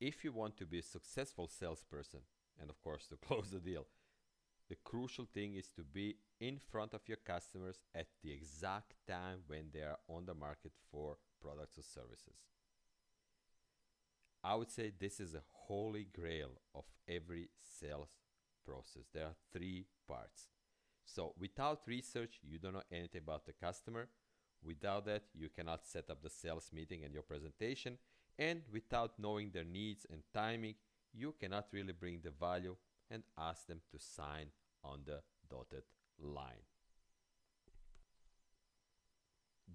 If you want to be a successful salesperson, and of course to close the deal, the crucial thing is to be in front of your customers at the exact time when they are on the market for products or services. I would say this is a holy grail of every sales process. There are three parts. So without research, you don't know anything about the customer. Without that, you cannot set up the sales meeting and your presentation. And without knowing their needs and timing, you cannot really bring the value and ask them to sign on the dotted line.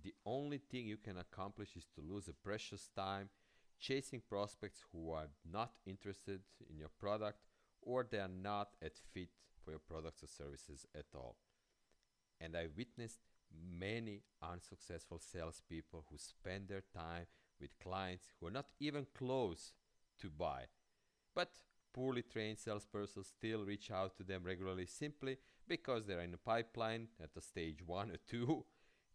The only thing you can accomplish is to lose a precious time chasing prospects who are not interested in your product or they are not at fit for your products or services at all. And I witnessed many unsuccessful salespeople who spend their time with clients who are not even close to buy. But poorly trained salespersons still reach out to them regularly simply because they're in the pipeline at the stage 1 or 2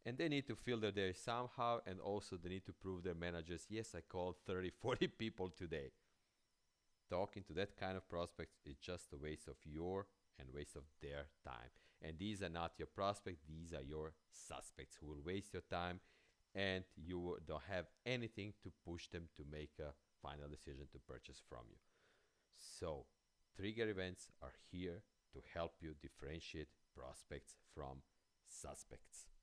and they need to fill their day somehow, and also they need to prove their managers, yes, I called 30, 40 people today. Talking to that kind of prospects is just a waste of your and waste of their time. And these are not your prospects, these are your suspects who will waste your time and you don't have anything to push them to make a final decision to purchase from you. So, trigger events are here to help you differentiate prospects from suspects.